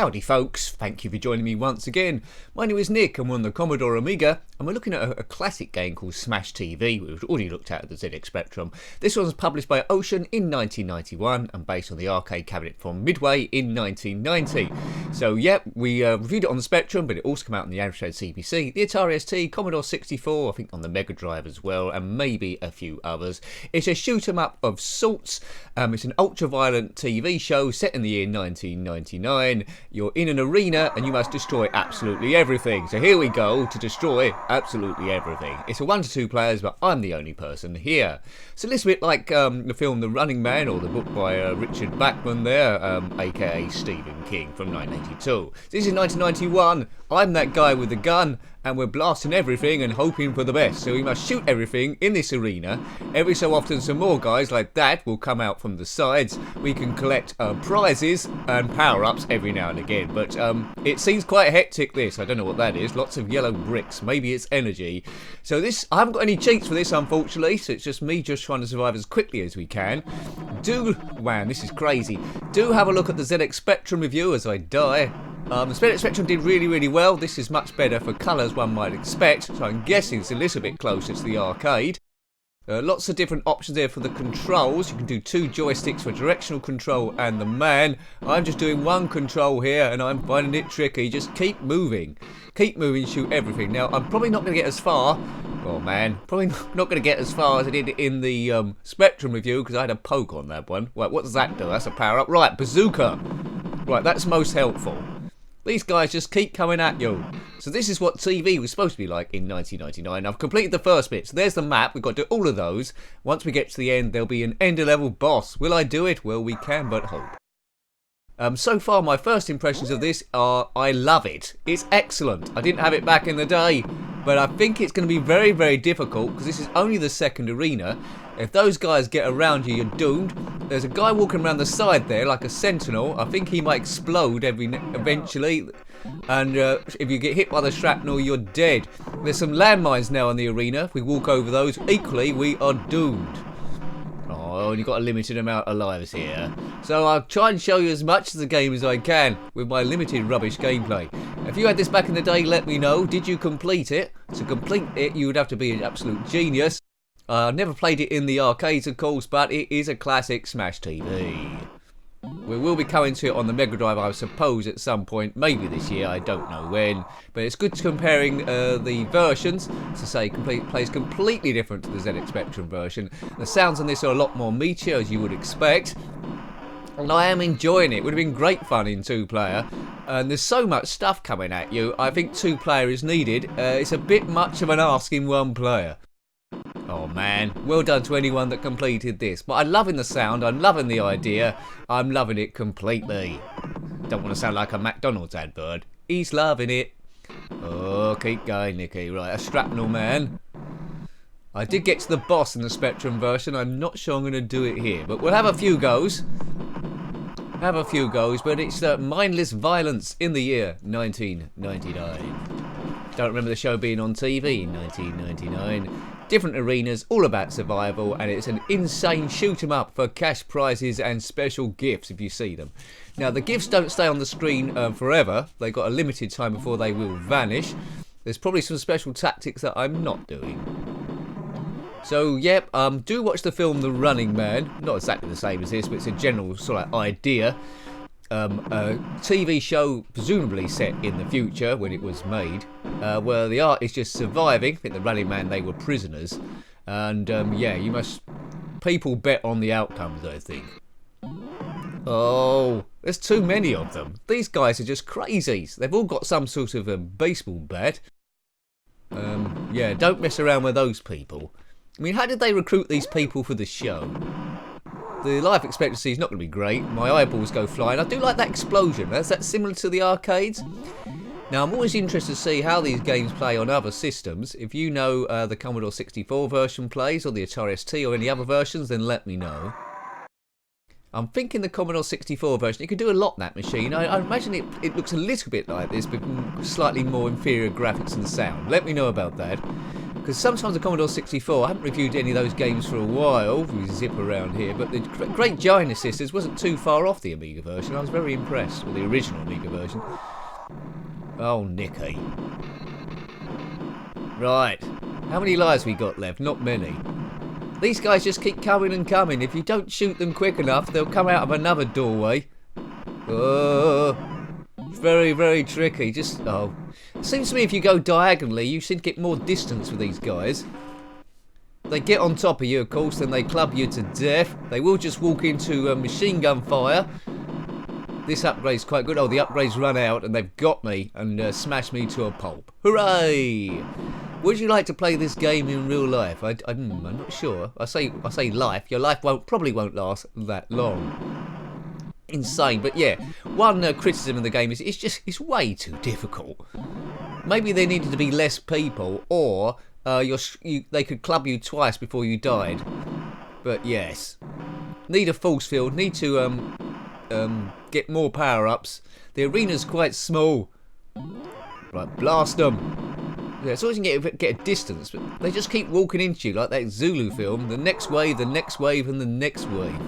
Howdy folks, thank you for joining me once again. My name is Nick and we're on the Commodore Amiga and we're looking at a classic game called Smash TV, which we've already looked at the ZX Spectrum. This one was published by Ocean in 1991 and based on the arcade cabinet from Midway in 1990. So yeah, we reviewed it on the Spectrum, but it also came out on the Amstrad CPC, the Atari ST, Commodore 64, I think on the Mega Drive as well, and maybe a few others. It's a shoot 'em up of sorts. It's an ultra-violent TV show set in the year 1999. You're in an arena and you must destroy absolutely everything. So here we go to destroy absolutely everything. It's a 1 to 2 players, but I'm the only person here. It's a little bit like the film The Running Man, or the book by Richard Bachman there, aka Stephen King from 1982. This is 1991. I'm that guy with the gun and we're blasting everything and hoping for the best. So we must shoot everything in this arena. Every so often some more guys like that will come out from the sides. We can collect prizes and power-ups every now and again. But it seems quite hectic, this. I don't know what that is. Lots of yellow bricks. Maybe it's energy. So this, I haven't got any cheats for this, unfortunately. So it's just me just trying to survive as quickly as we can. Man, this is crazy. Do have a look at the ZX Spectrum review as I die. The ZX Spectrum did really well. This is much better for colours, one might expect, so I'm guessing it's a little bit closer to the arcade. Lots of different options there for the controls. You can do 2 joysticks for directional control and the man. I'm just doing 1 control here and I'm finding it tricky. Just keep moving, shoot everything. Now I'm probably not going to get as far. Oh man, probably not going to get as far as I did in the Spectrum review because I had a poke on that one. Right, what does that do? That's a power up. Right, bazooka. Right, that's most helpful. These guys just keep coming at you. So this is what TV was supposed to be like in 1999. I've completed the first bit. So there's the map. We've got to do all of those. Once we get to the end, there'll be an ender-level boss. Will I do it? Well, we can but hope. So far, my first impressions of this are I love it. It's excellent. I didn't have it back in the day, but I think it's going to be very difficult because this is only the second arena. If those guys get around you, you're doomed. There's a guy walking around the side there like a sentinel. I think he might explode eventually. And if you get hit by the shrapnel, you're dead. There's some landmines now in the arena. If we walk over those, equally, we are doomed. Oh, I only got a limited amount of lives here. So I'll try and show you as much of the game as I can with my limited rubbish gameplay. If you had this back in the day, let me know. Did you complete it? To complete it, you would have to be an absolute genius. I never played it in the arcades, of course, but it is a classic Smash TV. We will be coming to it on the Mega Drive, I suppose, at some point, maybe this year, I don't know when. But it's good comparing the versions. To say, plays completely different to the ZX Spectrum version. The sounds on this are a lot more meatier, as you would expect. And I am enjoying it. It would have been great fun in 2-player. And there's so much stuff coming at you. I think 2-player is needed. It's a bit much of an ask in 1 player. Oh man, well done to anyone that completed this. But I'm loving the sound, I'm loving the idea, I'm loving it completely. Don't want to sound like a McDonald's advert. He's loving it. Oh, keep going, Nicky. Right, a shrapnel man. I did get to the boss in the Spectrum version. I'm not sure I'm going to do it here. But we'll have a few goes. But it's mindless violence in the year 1999. Don't remember the show being on TV in 1999. Different arenas, all about survival, and it's an insane shoot 'em up for cash prizes and special gifts if you see them. Now the gifts don't stay on the screen forever. They've got a limited time before they will vanish. There's probably some special tactics that I'm not doing. So yep, do watch the film The Running Man. Not exactly the same as this, but it's a general sort of idea. A TV show presumably set in the future when it was made, where the art is just surviving. I think the Running Man, they were prisoners, and yeah, people bet on the outcomes, I think. Oh, there's too many of them. These guys are just crazies. They've all got some sort of a baseball bat. Yeah, don't mess around with those people. I mean, how did they recruit these people for the show? The life expectancy is not going to be great. My eyeballs go flying. I do like that explosion. That's similar to the arcades. Now, I'm always interested to see how these games play on other systems. If you know the Commodore 64 version plays, or the Atari ST, or any other versions, then let me know. I'm thinking the Commodore 64 version, you can do a lot on that machine. I imagine it looks a little bit like this, but slightly more inferior graphics and sound. Let me know about that. Because sometimes the Commodore 64, I haven't reviewed any of those games for a while, we zip around here, but the Great Giant Assistance wasn't too far off the Amiga version. I was very impressed with the original Amiga version. Oh, Nicky. Right, how many lives we got left? Not many. These guys just keep coming and coming. If you don't shoot them quick enough, they'll come out of another doorway. Oh, very, very tricky. Just, oh. It seems to me if you go diagonally, you seem to get more distance with these guys. They get on top of you, of course, then they club you to death. They will just walk into machine gun fire. This upgrade's quite good. Oh, the upgrade's run out and they've got me and smashed me to a pulp. Hooray! Would you like to play this game in real life? I'm not sure. I say life. Your life probably won't last that long. Insane, but yeah. One criticism of the game is it's way too difficult. Maybe there needed to be less people, or they could club you twice before you died. But yes, need a force field. Need to get more power-ups. The arena's quite small. Right, blast them. Yeah, as long as you can get a distance, but they just keep walking into you like that Zulu film. The next wave, the next wave, and the next wave.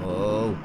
Oh.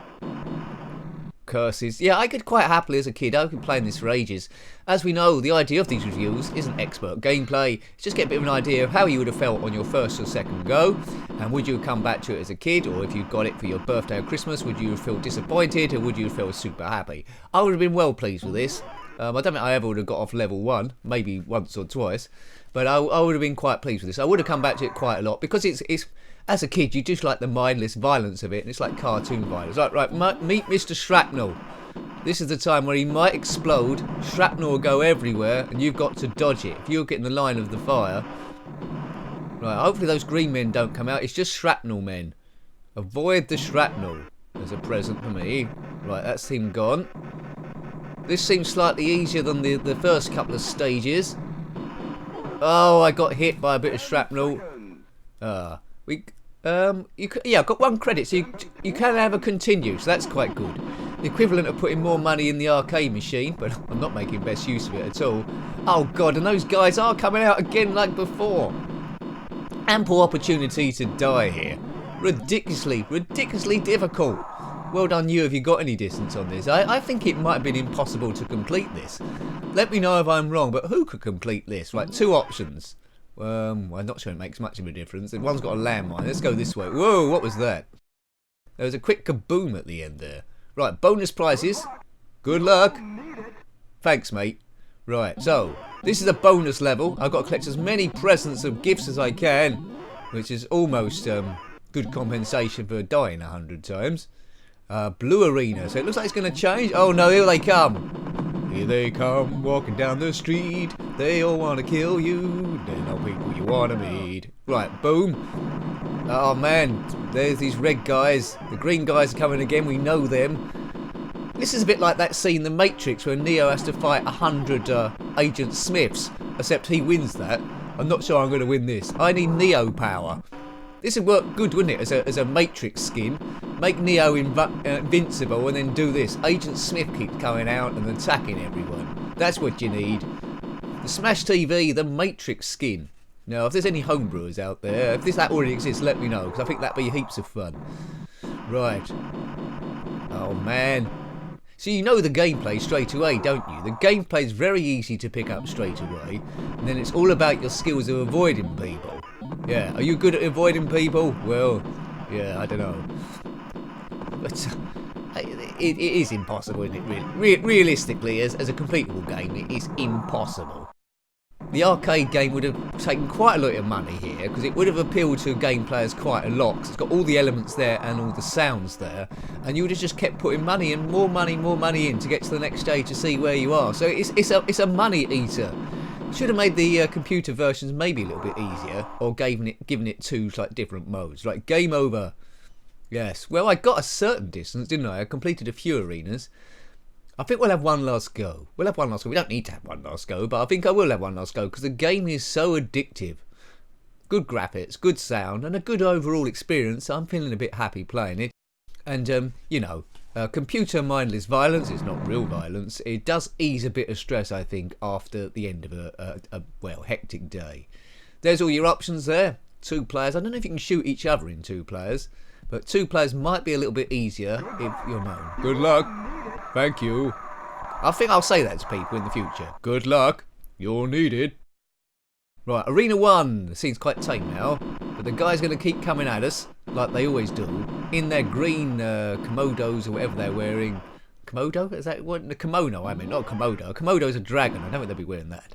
Curses. Yeah, I could quite happily as a kid, I've been playing this for ages. As we know, the idea of these reviews isn't expert gameplay. It's just get a bit of an idea of how you would have felt on your first or second go. And would you have come back to it as a kid, or if you got it for your birthday or Christmas, would you feel disappointed, or would you feel super happy? I would have been well pleased with this. I don't think I ever would have got off level 1, maybe once or twice, but I would have been quite pleased with this. I would have come back to it quite a lot, because it's as a kid, you just like the mindless violence of it, and it's like cartoon violence. Right, meet Mr. Shrapnel. This is the time where he might explode, shrapnel will go everywhere, and you've got to dodge it. If you're getting the line of the fire... Right, hopefully those green men don't come out, it's just shrapnel men. Avoid the shrapnel. There's a present for me. Right, that's him gone. This seems slightly easier than the first couple of stages. Oh, I got hit by a bit of shrapnel. I've got 1 credit, so you can have a continue, so that's quite good. The equivalent of putting more money in the arcade machine, but I'm not making best use of it at all. Oh god, and those guys are coming out again like before. Ample opportunity to die here. Ridiculously difficult. Well done you if you got any distance on this. I think it might have been impossible to complete this. Let me know if I'm wrong, but who could complete this? Right, 2 options. I'm not sure it makes much of a difference. One's got a landmine. Let's go this way. Whoa, what was that? There was a quick kaboom at the end there. Right, bonus prizes. Good luck. Thanks, mate. Right, so, this is a bonus level. I've got to collect as many presents of gifts as I can, which is almost good compensation for dying 100 times. Blue arena, so it looks like it's going to change. Oh no, here they come. Here they come, walking down the street. They all want to kill you. They're not people you want to meet. Right, boom. Oh man, there's these red guys. The green guys are coming again, we know them. This is a bit like that scene, The Matrix, where Neo has to fight 100 Agent Smiths, except he wins that. I'm not sure I'm going to win this. I need Neo power. This would work good, wouldn't it, as a Matrix skin? Make Neo invincible and then do this. Agent Smith keeps coming out and attacking everyone. That's what you need. The Smash TV, the Matrix skin. Now, if there's any homebrewers out there, if that already exists, let me know, because I think that'd be heaps of fun. Right. Oh, man. So you know the gameplay straight away, don't you? The gameplay's very easy to pick up straight away, and then it's all about your skills of avoiding people. Yeah, are you good at avoiding people? Well, yeah, I don't know. But it is impossible, isn't it? Realistically, as a completable game, it is impossible. The arcade game would have taken quite a lot of money here, because it would have appealed to game players quite a lot, because it's got all the elements there and all the sounds there, and you would have just kept putting money in, more money in to get to the next stage to see where you are. So it's a money eater. Should have made the computer versions maybe a little bit easier, or given it 2 like different modes, like game over. Yes, well, I got a certain distance, didn't I? I completed a few arenas. I think we'll have one last go. We don't need to have one last go, but I think I will have one last go, because the game is so addictive. Good graphics, good sound, and a good overall experience. I'm feeling a bit happy playing it. And, you know, Computer mindless violence, it's not real violence. It does ease a bit of stress, I think, after the end of a well, hectic day. There's all your options there. 2 players. I don't know if you can shoot each other in 2 players, but 2 players might be a little bit easier if you're known. Good luck. Thank you. I think I'll say that to people in the future. Good luck. You're needed. Right, Arena 1 seems quite tame now, but the guys going to keep coming at us, like they always do, in their green Komodos or whatever they're wearing. Komodo? Is that what? The kimono, I mean, not a Komodo. A Komodo's a dragon. I don't think they'll be wearing that.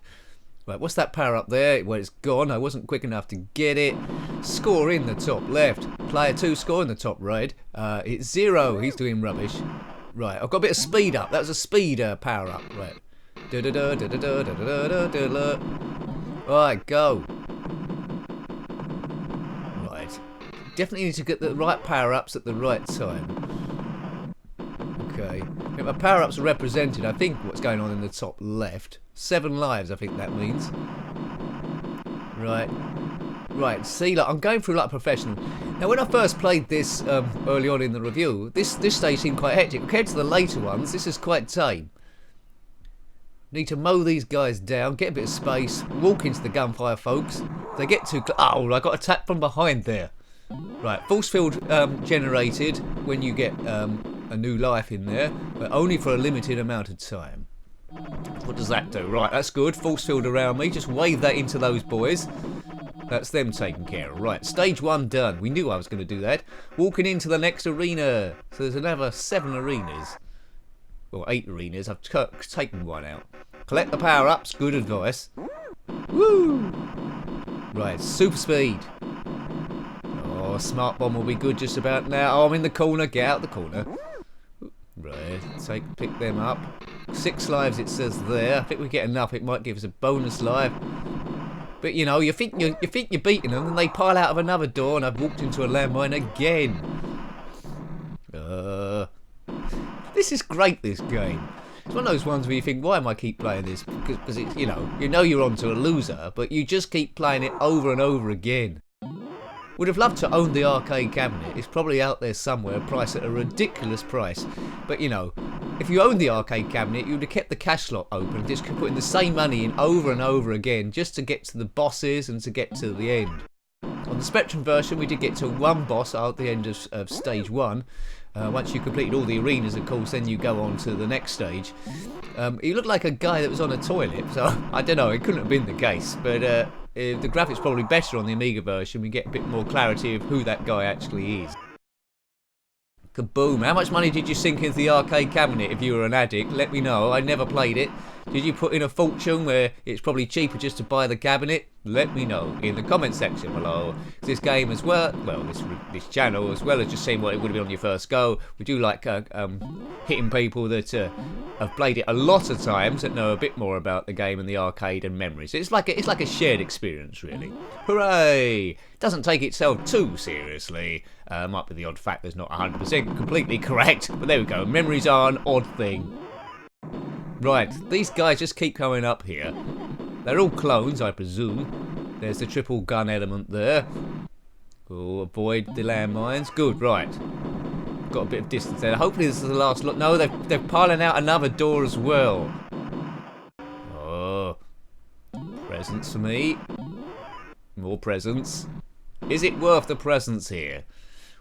Right, what's that power up there? Well, it's gone. I wasn't quick enough to get it. Score in the top left. Player 2 score in the top right. It's 0. He's doing rubbish. Right, I've got a bit of speed up. That was a speed power up. Right. Right, go. Right. Definitely need to get the right power-ups at the right time. Okay. If my power-ups are represented, I think what's going on in the top left. 7 lives, I think that means. Right. Right, see, like, I'm going through like a professional. Now, when I first played this early on in the review, this stage seemed quite hectic. Compared to the later ones, this is quite tame. Need to mow these guys down, get a bit of space, walk into the gunfire, folks. If they get too close. Oh, I got attacked from behind there. Right, force field generated when you get a new life in there, but only for a limited amount of time. What does that do? Right, that's good. Force field around me. Just wave that into those boys. That's them taken care of. Right, stage 1 done. We knew I was going to do that. Walking into the next arena. So there's another 7 arenas. Or 8 arenas. I've taken 1 out. Collect the power-ups. Good advice. Woo! Right, super speed. Oh, smart bomb will be good just about now. Oh, I'm in the corner. Get out the corner. Right, pick them up. 6 lives it says there. I think we get enough. It might give us a bonus life. But you know, you think you're beating them, and they pile out of another door, and I've walked into a landmine again. This is great. This game. It's one of those ones where you think, why am I keep playing this? Because it's, you know you're onto a loser, but you just keep playing it over and over again. Would have loved to own the arcade cabinet. It's probably out there somewhere, priced at a ridiculous price. But you know, if you owned the arcade cabinet, you would have kept the cash slot open, just kept putting the same money in over and over again, just to get to the bosses and to get to the end. On the Spectrum version, we did get to 1 boss at the end of stage 1. Once you completed all the arenas, of course, then you go on to the next stage. He looked like a guy that was on a toilet, so I don't know, it couldn't have been the case. But the graphics probably better on the Amiga version. We get a bit more clarity of who that guy actually is. Kaboom! How much money did you sink into the arcade cabinet if you were an addict? Let me know. I never played it. Did you put in a fortune where it's probably cheaper just to buy the cabinet? Let me know in the comment section below. This game as well, this channel, as well as just seeing what it would have been on your first go, we do like hitting people that have played it a lot of times, that know a bit more about the game and the arcade and memories. It's like a shared experience, really. Hooray! Doesn't take itself too seriously. Might be the odd fact that's not 100% completely correct, but there we go. Memories are an odd thing. Right, these guys just keep coming up here. They're all clones, I presume. There's the triple gun element there. Oh, avoid the landmines. Good, right. Got a bit of distance there. Hopefully this is the last lot. No, they're piling out another door as well. Oh, presents for me. More presents. Is it worth the presents here?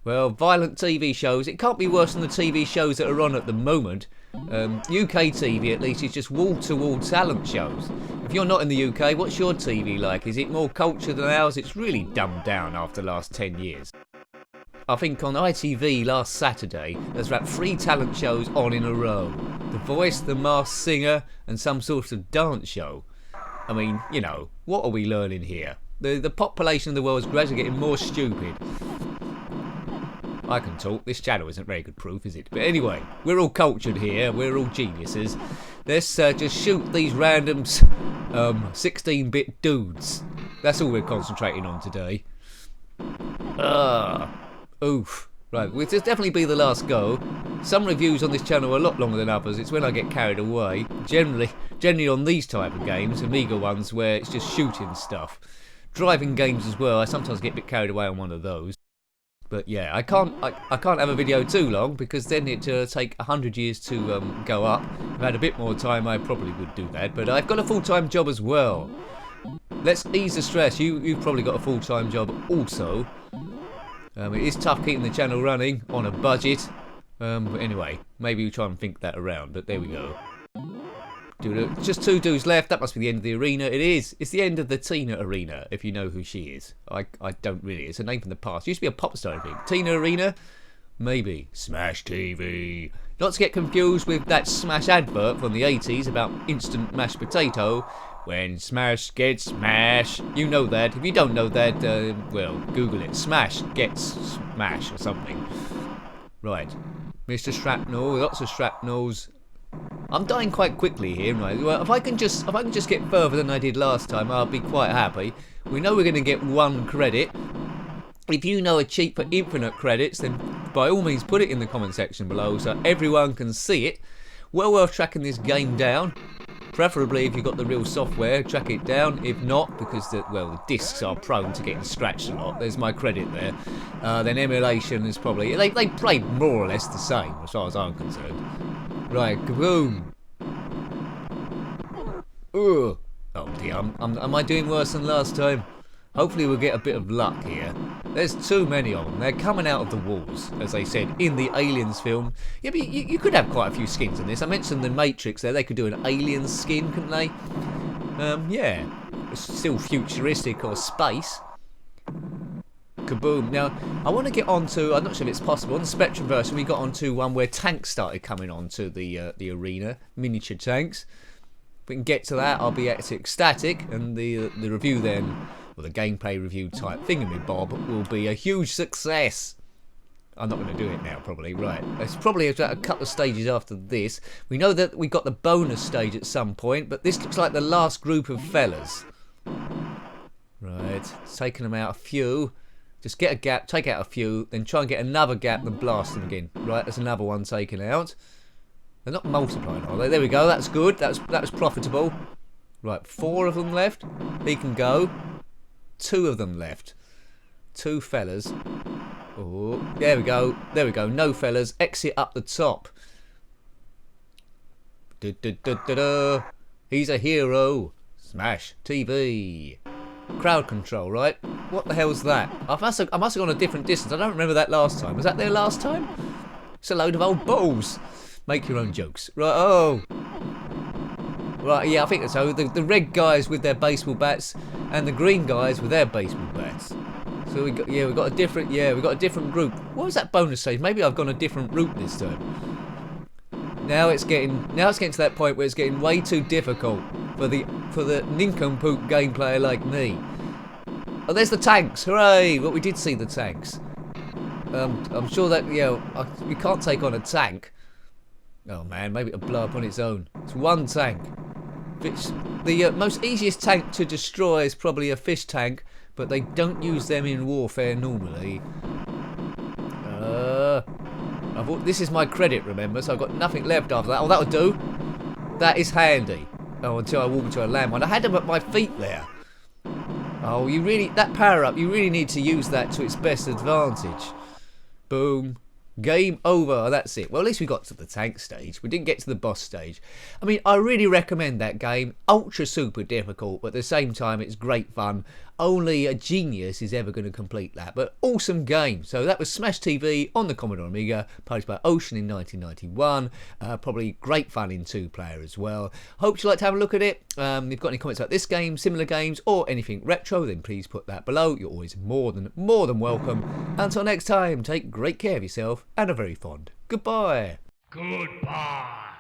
Well, violent TV shows. It can't be worse than the TV shows that are on at the moment. UK TV, at least, is just wall-to-wall talent shows. If you're not in the UK, what's your TV like? Is it more cultured than ours? It's really dumbed down after the last 10 years. I think on ITV last Saturday, there's about 3 talent shows on in a row. The Voice, The Masked Singer, and some sort of dance show. I mean, you know, what are we learning here? The population of the world is gradually getting more stupid. I can talk. This channel isn't very good proof, is it? But anyway, we're all cultured here. We're all geniuses. Let's just shoot these random 16-bit dudes. That's all we're concentrating on today. Oof. Right, well, this definitely be the last go. Some reviews on this channel are a lot longer than others. It's when I get carried away. Generally on these type of games, Amiga ones, where it's just shooting stuff. Driving games as well. I sometimes get a bit carried away on one of those. But yeah, I can't have a video too long because then it'd take 100 years to go up. If I had a bit more time, I probably would do that. But I've got a full-time job as well. Let's ease the stress. You've probably got a full-time job also. It is tough keeping the channel running on a budget. But anyway, maybe we try and think that around. But there we go. Just 2 dudes left. That must be the end of the arena. It is. It's the end of the Tina arena, if you know who she is. I don't really. It's a name from the past. It used to be a pop star, I think. Tina arena? Maybe. Smash TV. Not to get confused with that Smash advert from the 80s about instant mashed potato. When Smash gets smash. You know that. If you don't know that, well, Google it. Smash gets smash or something. Right. Mr. Shrapnel. Lots of shrapnels. I'm dying quite quickly here, right? Well, if I can just get further than I did last time, I'll be quite happy. We know we're going to get 1 credit. If you know a cheat for infinite credits, then by all means put it in the comment section below so everyone can see it. Well worth tracking this game down. Preferably if you've got the real software, track it down. If not, because the discs are prone to getting scratched a lot. There's my credit there. Then emulation is probably they play more or less the same as far as I'm concerned. Right, kaboom. Ugh. Oh dear, am I doing worse than last time? Hopefully we'll get a bit of luck here. There's too many of them. They're coming out of the walls, as they said in the Aliens film. Yeah, but you could have quite a few skins in this. I mentioned the Matrix there. They could do an Aliens skin, couldn't they? Yeah. It's still futuristic or space. Kaboom. Now, I want to get onto, I'm not sure if it's possible, on the Spectrum version we got onto one where tanks started coming onto the arena, miniature tanks. If we can get to that, I'll be ecstatic, and the review then, or the gameplay review type thingamabob, will be a huge success. I'm not going to do it now, probably. Right, it's probably about a couple of stages after this. We know that we got the bonus stage at some point, but this looks like the last group of fellas. Right, it's taken them out a few. Just get a gap, take out a few, then try and get another gap, then blast them again. Right, there's another one taken out. They're not multiplying, are they? There we go, that's good. That was profitable. Right, 4 of them left. He can go. 2 of them left. 2 fellas. Oh, there we go. There we go. No fellas. Exit up the top. He's a hero. Smash TV. Crowd control, right? What the hell's that? I must have gone a different distance. I don't remember that last time. Was that there last time? It's a load of old balls. Make your own jokes. Right, oh. Right, yeah, I think so. The red guys with their baseball bats and the green guys with their baseball bats. So we got a different group. What was that bonus stage? Maybe I've gone a different route this time. Now it's getting to that point where it's getting way too difficult for the nincompoop game player like me. Oh, there's the tanks! Hooray! Well, we did see the tanks. I'm sure that we can't take on a tank. Oh man, maybe it'll blow up on its own. It's 1 tank. The most easiest tank to destroy is probably a fish tank, but they don't use them in warfare normally. This is my credit, remember, so I've got nothing left after that. Oh, that'll do. That is handy. Oh, until I walk into a landmine. I had them at my feet there. Oh, that power-up, you really need to use that to its best advantage. Boom. Game over. That's it. Well, at least we got to the tank stage. We didn't get to the boss stage. I mean, I really recommend that game. Ultra super difficult, but at the same time, it's great fun. Only a genius is ever going to complete that. But awesome game. So that was Smash TV on the Commodore Amiga, published by Ocean in 1991. Probably great fun in 2-player as well. Hope you like to have a look at it. If you've got any comments about this game, similar games, or anything retro, then please put that below. You're always more than welcome. Until next time, take great care of yourself and a very fond goodbye. Goodbye.